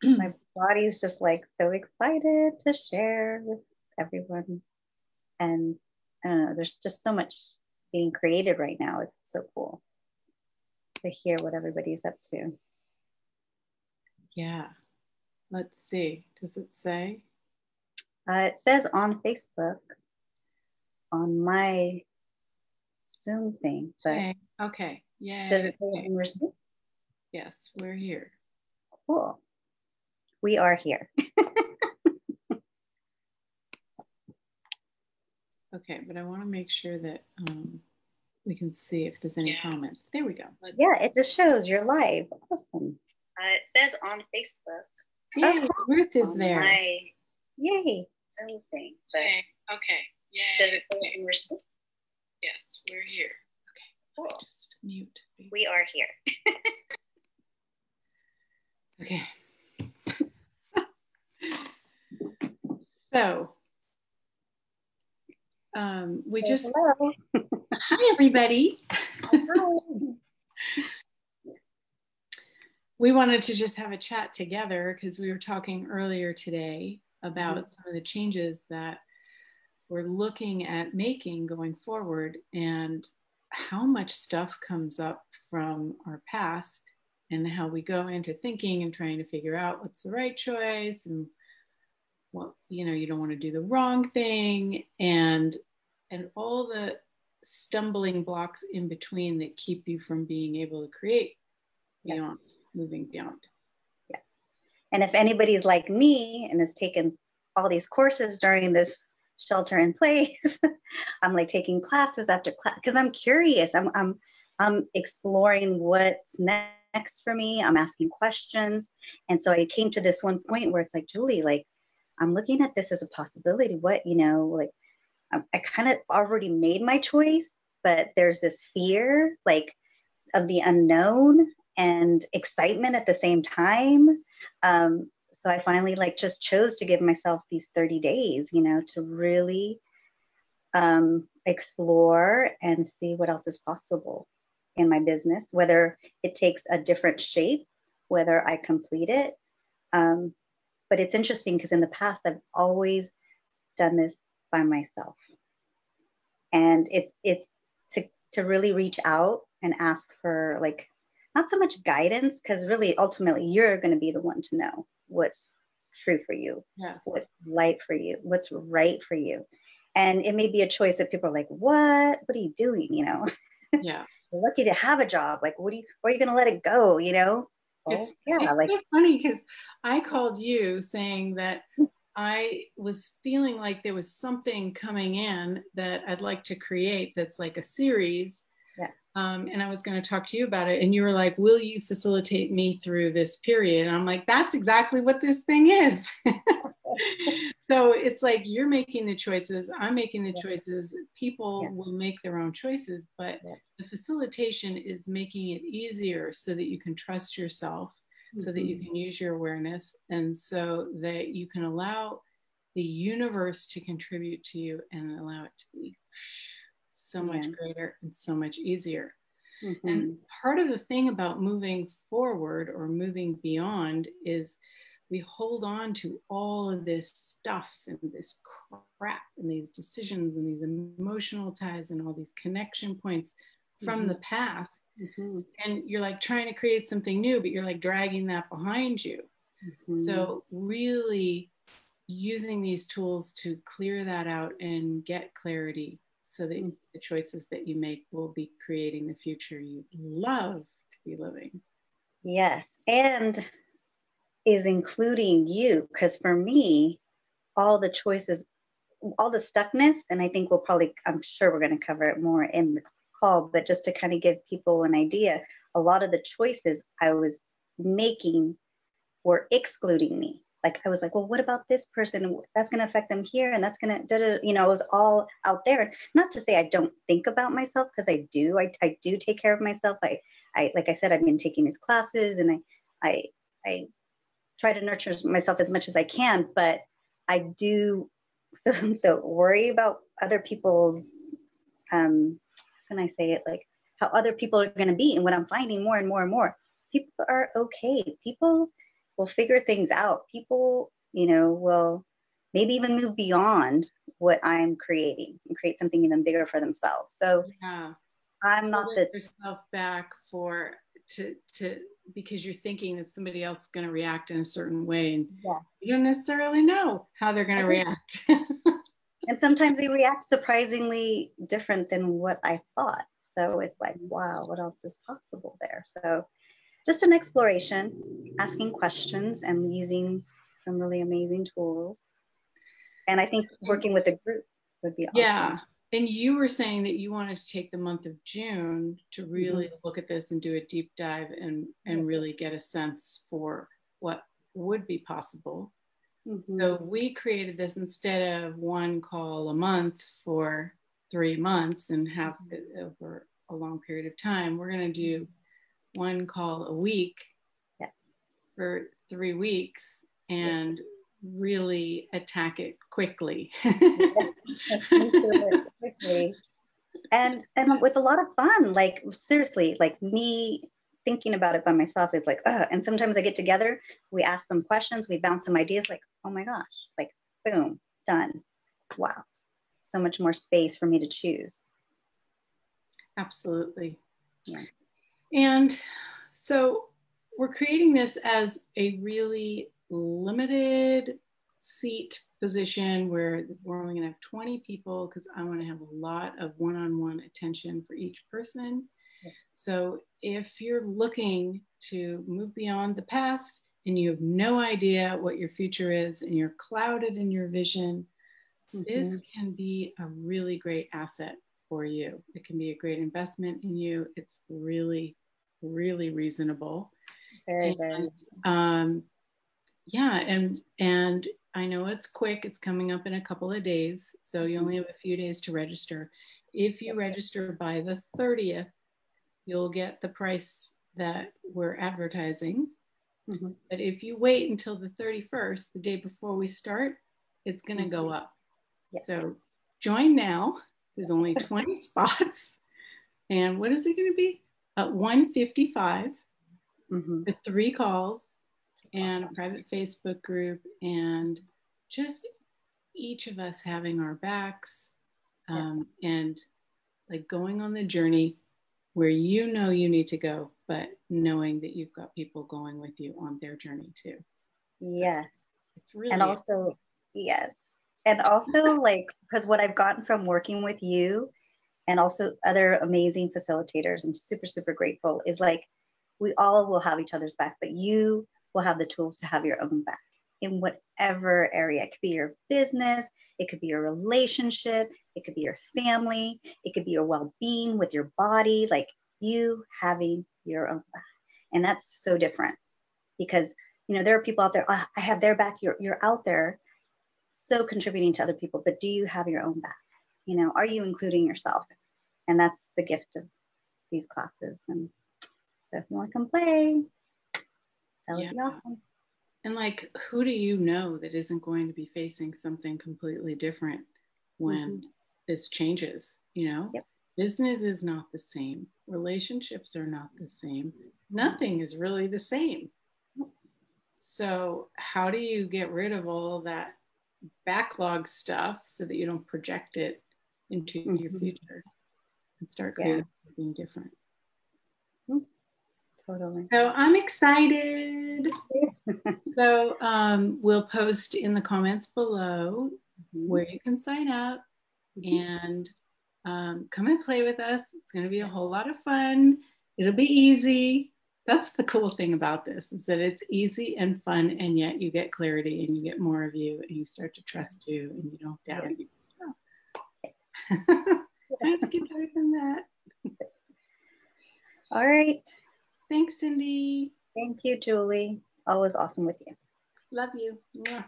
My body's just like so excited to share with everyone. And I don't know, there's just so much being created right now. It's so cool to hear what everybody's up to. Yeah. Let's see. Does it say? It says on Facebook, on my Zoom thing, but okay. Yeah. Does it say on yours too? Yes, we're here. Cool. We are here. Okay, but I want to make sure that we can see if there's any comments. There we go. Yeah, it just shows you're live. Awesome. It says on Facebook. Yay, Ruth is there. Yay. Everything. Okay. Yay. Does it say on yours too? Yes, we're here. Okay. Cool. Just mute. We are here. Okay. So, we just, hello. Hi everybody. Hi. We wanted to just have a chat together because we were talking earlier today about some of the changes that we're looking at making going forward and how much stuff comes up from our past and how we go into thinking and trying to figure out what's the right choice and well, you know, you don't want to do the wrong thing and all the stumbling blocks in between that keep you from being able to create beyond, moving beyond. Yes. And if anybody's like me and has taken all these courses during this shelter in place, I'm like taking classes after class because I'm curious. I'm exploring what's next for me. I'm asking questions. And so I came to this one point where it's like, Julie, like, I'm looking at this as a possibility. What, you know, like I kind of already made my choice, but there's this fear like of the unknown and excitement at the same time. So I finally like just chose to give myself these 30 days, you know, to really explore and see what else is possible in my business, whether it takes a different shape, whether I complete it. But it's interesting because in the past, I've always done this by myself. And it's to really reach out and ask for like, not so much guidance, because really, ultimately, you're going to be the one to know what's true for you, what's light for you, what's right for you. And it may be a choice that people are like, what are you doing? You know, yeah, you're lucky to have a job. Like, where are you going to let it go? You know? It's so funny because I called you saying that I was feeling like there was something coming in that I'd like to create that's like a series. Yeah. And I was going to talk to you about it. And you were like, will you facilitate me through this period? And I'm like, that's exactly what this thing is. So it's like you're making the choices, I'm making the choices, people will make their own choices, but the facilitation is making it easier so that you can trust yourself, so that you can use your awareness, and so that you can allow the universe to contribute to you and allow it to be so much greater and so much easier. And part of the thing about moving forward or moving beyond is we hold on to all of this stuff and this crap and these decisions and these emotional ties and all these connection points from the past. And you're like trying to create something new, but you're like dragging that behind you. So really using these tools to clear that out and get clarity so that the choices that you make will be creating the future you love to be living. Yes. And is including you, because for me, all the choices, all the stuckness, and I think I'm sure we're going to cover it more in the call, but just to kind of give people an idea, a lot of the choices I was making were excluding me. Like I was like, well, what about this person? That's going to affect them here, and that's going to, you know, it was all out there. Not to say I don't think about myself, because I do. I do take care of myself. I like I said, I've been taking these classes, and I try to nurture myself as much as I can, but I do so worry about other people's, how can I say it? Like how other people are going to be. And what I'm finding more and more and more, people are okay. People will figure things out. People, will maybe even move beyond what I'm creating and create something even bigger for themselves. So yeah, I'm not holding yourself back because you're thinking that somebody else is going to react in a certain way, and you don't necessarily know how they're going to react. And sometimes they react surprisingly different than what I thought. So it's like, wow, what else is possible there? So just an exploration, asking questions and using some really amazing tools. And I think working with a group would be awesome. Yeah. And you were saying that you wanted to take the month of June to really look at this and do a deep dive and really get a sense for what would be possible. So we created this instead of one call a month for 3 months and have it over a long period of time. We're going to do one call a week for 3 weeks and really attack it quickly. And with a lot of fun, like seriously, like me thinking about it by myself is like, and sometimes I get together, we ask some questions, we bounce some ideas, like, oh my gosh, like boom, done. Wow. So much more space for me to choose. Absolutely. Yeah. And so we're creating this as a really limited seat position where we're only going to have 20 people because I want to have a lot of one-on-one attention for each person. Yes. So if you're looking to move beyond the past and you have no idea what your future is and you're clouded in your vision, this can be a really great asset for you. It can be a great investment in you. It's really, really reasonable. Very, very. Yeah, and I know it's quick. It's coming up in a couple of days, so you only have a few days to register. If you register by the 30th, you'll get the price that we're advertising. But if you wait until the 31st, the day before we start, it's going to go up. Yes. So join now. There's only 20 spots. And what is it going to be? $155 with 3 calls and a private Facebook group and just each of us having our backs and like going on the journey where you know you need to go, but knowing that you've got people going with you on their journey too. Yes. It's really and also, yes. And also like, because what I've gotten from working with you and also other amazing facilitators, I'm super, super grateful, is like, we all will have each other's back, but you will have the tools to have your own back in whatever area. It could be your business, it could be your relationship, it could be your family, it could be your well-being with your body, like you having your own back. And that's so different because, there are people out there, I have their back, you're out there so contributing to other people, but do you have your own back? Are you including yourself? And that's the gift of these classes. And so if you want to come play, that would be awesome. And like, who do you know that isn't going to be facing something completely different when this changes? Business is not the same. Relationships are not the same. Nothing is really the same. So how do you get rid of all that backlog stuff so that you don't project it into your future and start creating something different? Totally. So I'm excited. So we'll post in the comments below where you can sign up and come and play with us. It's going to be a whole lot of fun. It'll be easy. That's the cool thing about this, is that it's easy and fun, and yet you get clarity and you get more of you and you start to trust you and you don't doubt yourself. I have to get better than that. All right. Thanks, Cindy. Thank you, Julie. Always awesome with you. Love you. Yeah.